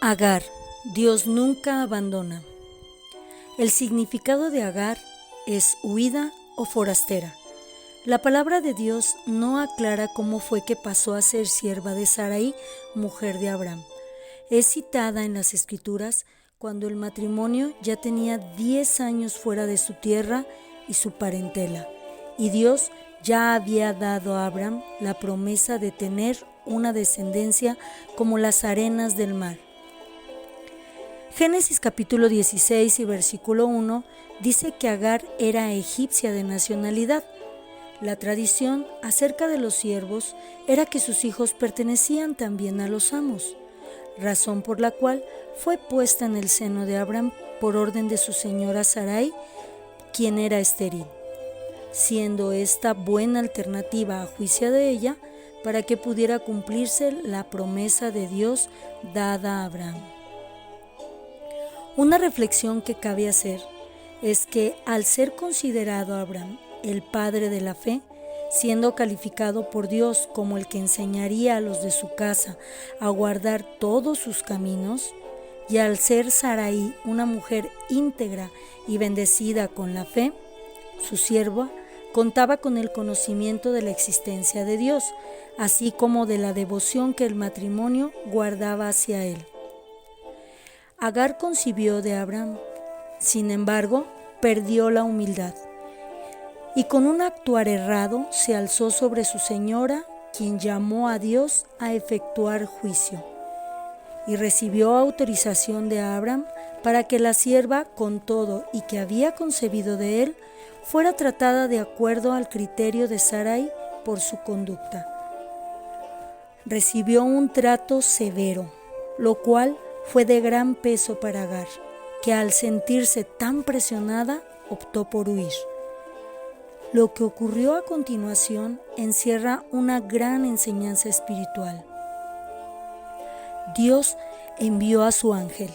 Agar, Dios nunca abandona. El significado de Agar es huida o forastera. La palabra de Dios no aclara cómo fue que pasó a ser sierva de Sarai, mujer de Abraham. Es citada en las Escrituras cuando el matrimonio ya tenía 10 años fuera de su tierra y su parentela, y Dios ya había dado a Abraham la promesa de tener una descendencia como las arenas del mar. Génesis capítulo 16 y versículo 1 dice que Agar era egipcia de nacionalidad. La tradición acerca de los siervos era que sus hijos pertenecían también a los amos, razón por la cual fue puesta en el seno de Abraham por orden de su señora Sarai, quien era estéril, siendo esta buena alternativa a juicio de ella para que pudiera cumplirse la promesa de Dios dada a Abraham. Una reflexión que cabe hacer es que al ser considerado Abraham el padre de la fe, siendo calificado por Dios como el que enseñaría a los de su casa a guardar todos sus caminos, y al ser Sarai una mujer íntegra y bendecida con la fe, su sierva contaba con el conocimiento de la existencia de Dios, así como de la devoción que el matrimonio guardaba hacia él. Agar concibió de Abraham, sin embargo, perdió la humildad y con un actuar errado se alzó sobre su señora, quien llamó a Dios a efectuar juicio, y recibió autorización de Abraham para que la sierva, con todo y que había concebido de él, fuera tratada de acuerdo al criterio de Sarai por su conducta. Recibió un trato severo, lo cual fue de gran peso para Agar, que al sentirse tan presionada optó por huir. Lo que ocurrió a continuación encierra una gran enseñanza espiritual. Dios envió a su ángel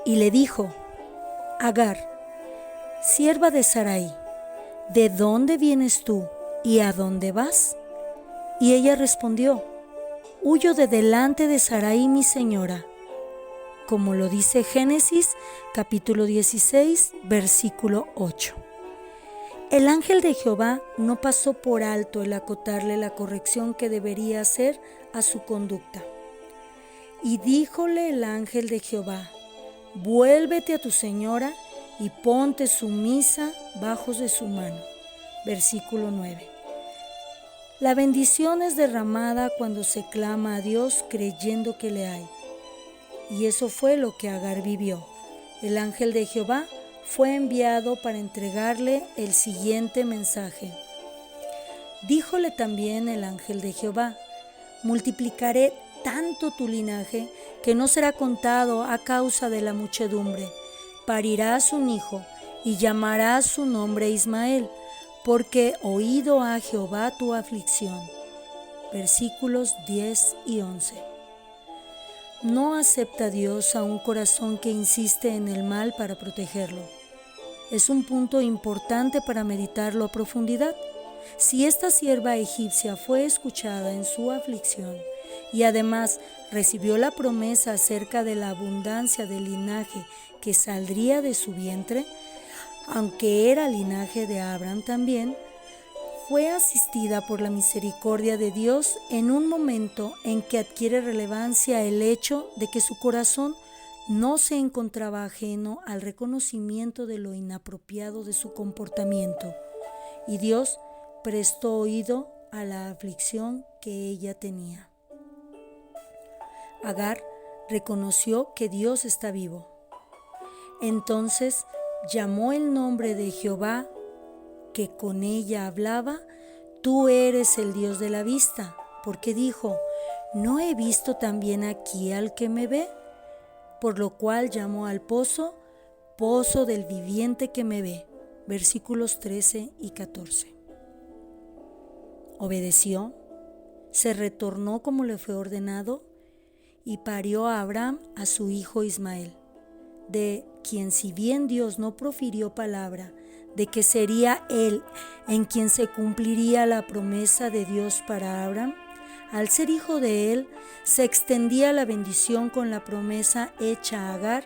y le dijo: Agar, sierva de Sarai, ¿de dónde vienes tú y a dónde vas? Y ella respondió: huyo de delante de Sarai mi señora, como lo dice Génesis capítulo 16, versículo 8. El ángel de Jehová no pasó por alto el acotarle la corrección que debería hacer a su conducta. Y díjole el ángel de Jehová: vuélvete a tu señora y ponte sumisa bajo de su mano. Versículo 9. La bendición es derramada cuando se clama a Dios creyendo que le hay. Y eso fue lo que Agar vivió. El ángel de Jehová fue enviado para entregarle el siguiente mensaje. Díjole también el ángel de Jehová: multiplicaré tanto tu linaje que no será contado a causa de la muchedumbre. Parirás un hijo y llamarás su nombre Ismael, porque oído ha Jehová tu aflicción. Versículos 10 y 11. No acepta Dios a un corazón que insiste en el mal para protegerlo. Es un punto importante para meditarlo a profundidad. Si esta sierva egipcia fue escuchada en su aflicción y además recibió la promesa acerca de la abundancia del linaje que saldría de su vientre, aunque era linaje de Abraham también, fue asistida por la misericordia de Dios en un momento en que adquiere relevancia el hecho de que su corazón no se encontraba ajeno al reconocimiento de lo inapropiado de su comportamiento, y Dios prestó oído a la aflicción que ella tenía. Agar reconoció que Dios está vivo. Entonces llamó el nombre de Jehová, que con ella hablaba: tú eres el Dios de la vista, porque dijo: ¿no he visto también aquí al que me ve? Por lo cual llamó al pozo, pozo del viviente que me ve. Versículos 13 y 14. Obedeció, se retornó como le fue ordenado, y parió a Abraham a su hijo Ismael, de quien, si bien Dios no profirió palabra de que sería él en quien se cumpliría la promesa de Dios para Abraham, Al ser hijo de él, se extendía la bendición con la promesa hecha a Agar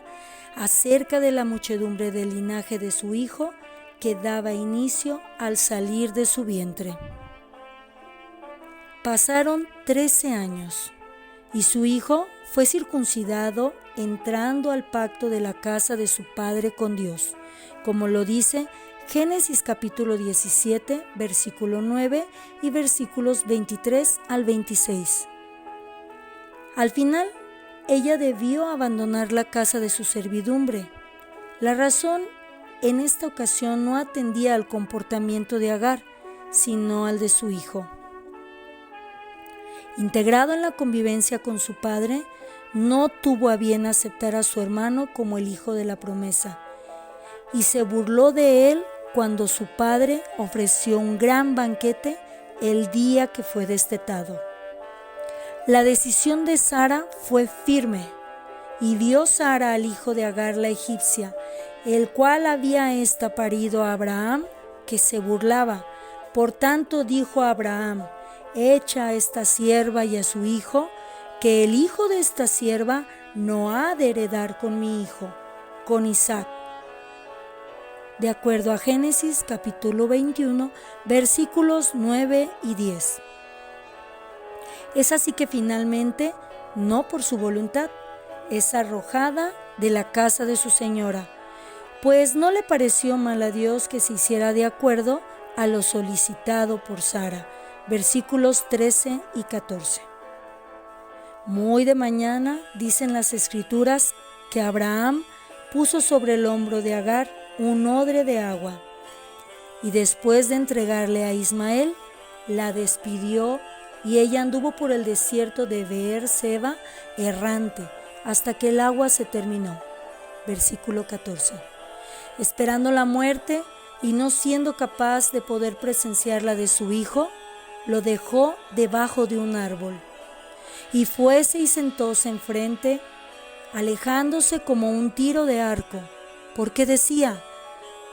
acerca de la muchedumbre del linaje de su hijo que daba inicio al salir de su vientre. Pasaron 13 años y su hijo fue circuncidado entrando al pacto de la casa de su padre con Dios, como lo dice Génesis capítulo 17, versículo 9 y versículos 23 al 26. Al final, ella debió abandonar la casa de su servidumbre. La razón en esta ocasión no atendía al comportamiento de Agar, sino al de su hijo. Integrado en la convivencia con su padre, no tuvo a bien aceptar a su hermano como el hijo de la promesa, y se burló de él cuando su padre ofreció un gran banquete el día que fue destetado. La decisión de Sara fue firme, y vio Sara al hijo de Agar la egipcia, el cual había parido a Abraham, que se burlaba. Por tanto dijo a Abraham: echa a esta sierva y a su hijo, que el hijo de esta sierva no ha de heredar con mi hijo, con Isaac. De acuerdo a Génesis capítulo 21, versículos 9 y 10. Es así que finalmente, no por su voluntad, es arrojada de la casa de su señora, pues no le pareció mal a Dios que se hiciera de acuerdo a lo solicitado por Sara. Versículos 13 y 14. Muy de mañana dicen las Escrituras que Abraham puso sobre el hombro de Agar un odre de agua, y después de entregarle a Ismael, la despidió, y ella anduvo por el desierto de Beer-seba errante hasta que el agua se terminó. Versículo 14. Esperando la muerte y no siendo capaz de poder presenciar la de su hijo, lo dejó debajo de un árbol, y fuese y sentóse enfrente, alejándose como un tiro de arco, porque decía: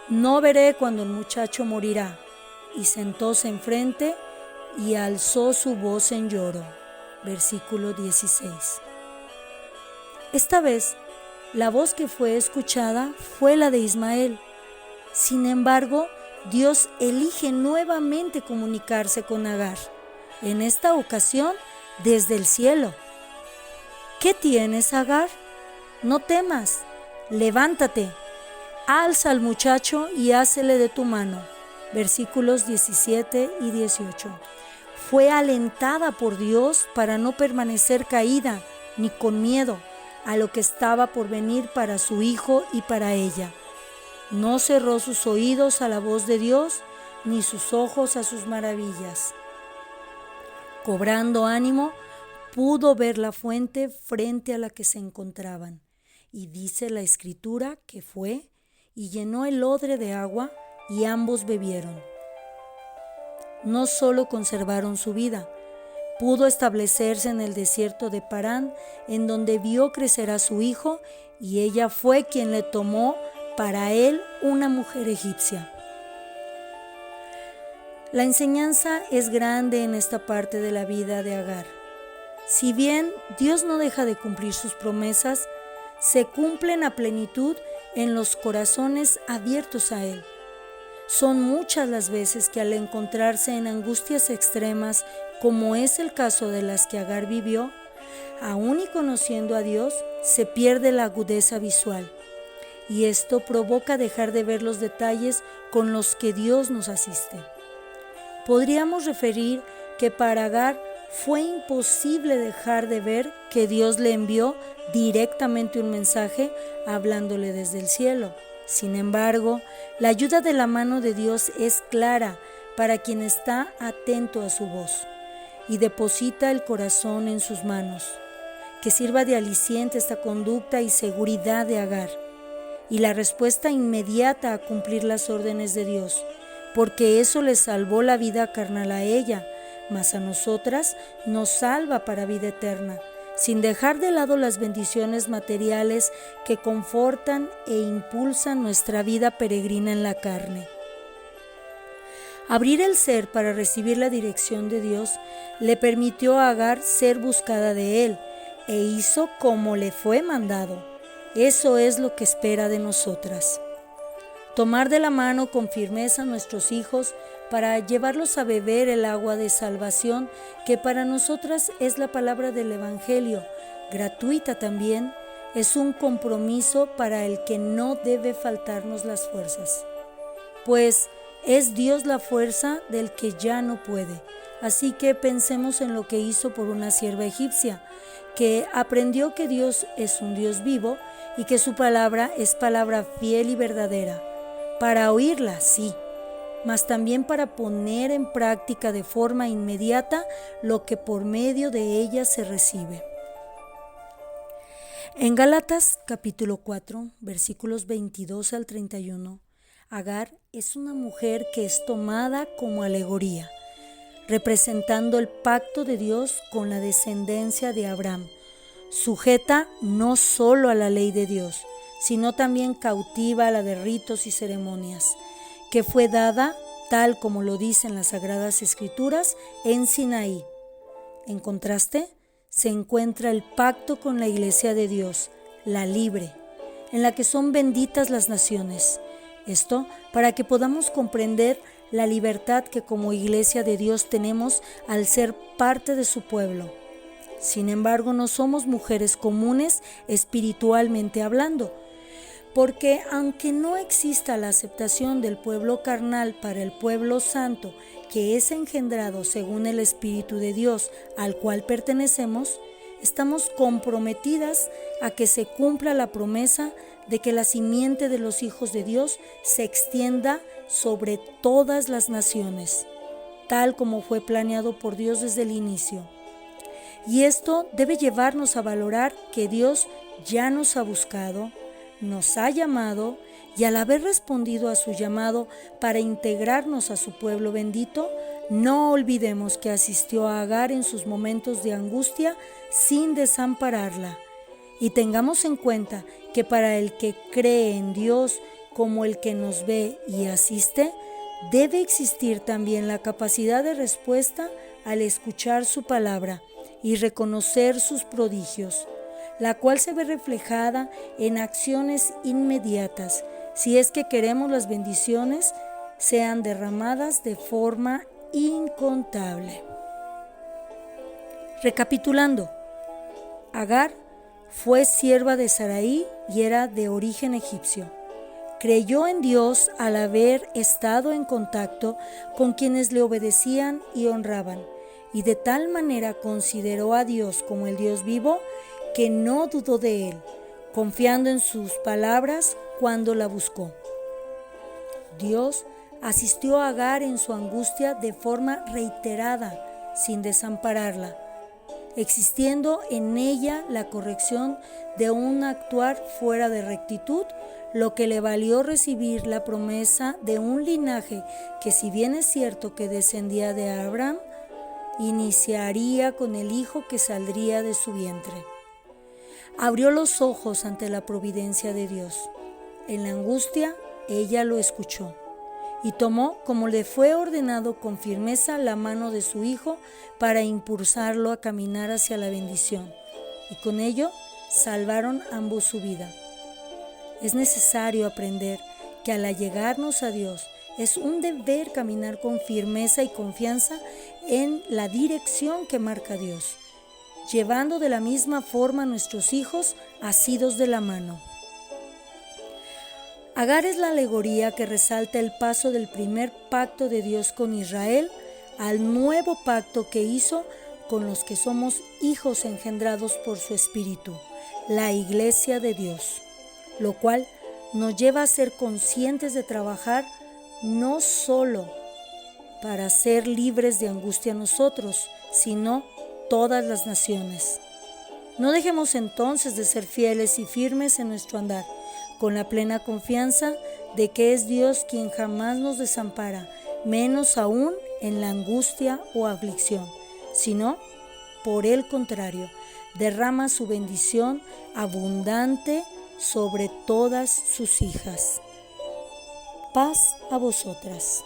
no veré cuando el muchacho morirá. Y sentóse enfrente y alzó su voz en lloro. Versículo 16. Esta vez, la voz que fue escuchada fue la de Ismael. Sin embargo, Dios elige nuevamente comunicarse con Agar, en esta ocasión desde el cielo. ¿Qué tienes, Agar? No temas, levántate, alza al muchacho y hácele de tu mano. Versículos 17 y 18. Fue alentada por Dios para no permanecer caída ni con miedo a lo que estaba por venir para su hijo y para ella. No cerró sus oídos a la voz de Dios, ni sus ojos a sus maravillas. Cobrando ánimo, pudo ver la fuente frente a la que se encontraban. Y dice la Escritura que fue y llenó el odre de agua, y ambos bebieron. No solo conservaron su vida, pudo establecerse en el desierto de Parán, en donde vio crecer a su hijo, y ella fue quien le tomó para él una mujer egipcia. La enseñanza es grande en esta parte de la vida de Agar. Si bien Dios no deja de cumplir sus promesas, se cumplen a plenitud en los corazones abiertos a Él. Son muchas las veces que al encontrarse en angustias extremas, como es el caso de las que Agar vivió, aún y conociendo a Dios, se pierde la agudeza visual, y esto provoca dejar de ver los detalles con los que Dios nos asiste. Podríamos referir que para Agar fue imposible dejar de ver que Dios le envió directamente un mensaje hablándole desde el cielo. Sin embargo, la ayuda de la mano de Dios es clara para quien está atento a su voz y deposita el corazón en sus manos. Que sirva de aliciente esta conducta y seguridad de Agar, y la respuesta inmediata a cumplir las órdenes de Dios, porque eso le salvó la vida carnal a ella, mas a nosotras nos salva para vida eterna, sin dejar de lado las bendiciones materiales que confortan e impulsan nuestra vida peregrina en la carne. Abrir el ser para recibir la dirección de Dios le permitió a Agar ser buscada de Él e hizo como le fue mandado. Eso es lo que espera de nosotras. Tomar de la mano con firmeza a nuestros hijos para llevarlos a beber el agua de salvación que para nosotras es la palabra del Evangelio, gratuita también, es un compromiso para el que no debe faltarnos las fuerzas. Pues es Dios la fuerza del que ya no puede. Así que pensemos en lo que hizo por una sierva egipcia, que aprendió que Dios es un Dios vivo y que su palabra es palabra fiel y verdadera. Para oírla, sí, mas también para poner en práctica de forma inmediata lo que por medio de ella se recibe. En Gálatas capítulo 4, versículos 22 al 31, Agar es una mujer que es tomada como alegoría, representando el pacto de Dios con la descendencia de Abraham, sujeta no solo a la ley de Dios, sino también cautiva a la de ritos y ceremonias, que fue dada, tal como lo dicen las Sagradas Escrituras, en Sinaí. En contraste, se encuentra el pacto con la Iglesia de Dios, la libre, en la que son benditas las naciones. Esto para que podamos comprender la libertad que como Iglesia de Dios tenemos al ser parte de su pueblo. Sin embargo, no somos mujeres comunes espiritualmente hablando, porque aunque no exista la aceptación del pueblo carnal para el pueblo santo, que es engendrado según el Espíritu de Dios al cual pertenecemos, estamos comprometidas a que se cumpla la promesa de que la simiente de los hijos de Dios se extienda sobre todas las naciones, tal como fue planeado por Dios desde el inicio. Y esto debe llevarnos a valorar que Dios ya nos ha buscado, nos ha llamado y al haber respondido a su llamado para integrarnos a su pueblo bendito, no olvidemos que asistió a Agar en sus momentos de angustia sin desampararla. Y tengamos en cuenta que para el que cree en Dios como el que nos ve y asiste, debe existir también la capacidad de respuesta al escuchar su palabra y reconocer sus prodigios, la cual se ve reflejada en acciones inmediatas, si es que queremos las bendiciones sean derramadas de forma incontable. Recapitulando, Agar fue sierva de Sarai y era de origen egipcio. Creyó en Dios al haber estado en contacto con quienes le obedecían y honraban, y de tal manera consideró a Dios como el Dios vivo que no dudó de él, confiando en sus palabras cuando la buscó. Dios asistió a Agar en su angustia de forma reiterada, sin desampararla, existiendo en ella la corrección de un actuar fuera de rectitud, lo que le valió recibir la promesa de un linaje que, si bien es cierto que descendía de Abraham, iniciaría con el hijo que saldría de su vientre. Abrió los ojos ante la providencia de Dios. En la angustia, ella lo escuchó y tomó, como le fue ordenado, con firmeza la mano de su hijo para impulsarlo a caminar hacia la bendición, y con ello salvaron ambos su vida. Es necesario aprender que al allegarnos a Dios es un deber caminar con firmeza y confianza en la dirección que marca Dios, llevando de la misma forma a nuestros hijos asidos de la mano. Agar es la alegoría que resalta el paso del primer pacto de Dios con Israel al nuevo pacto que hizo con los que somos hijos engendrados por su Espíritu, la Iglesia de Dios, lo cual nos lleva a ser conscientes de trabajar no solo para ser libres de angustia nosotros, sino todas las naciones. No dejemos entonces de ser fieles y firmes en nuestro andar, con la plena confianza de que es Dios quien jamás nos desampara, menos aún en la angustia o aflicción, sino, por el contrario, derrama su bendición abundante sobre todas sus hijas. Paz a vosotras.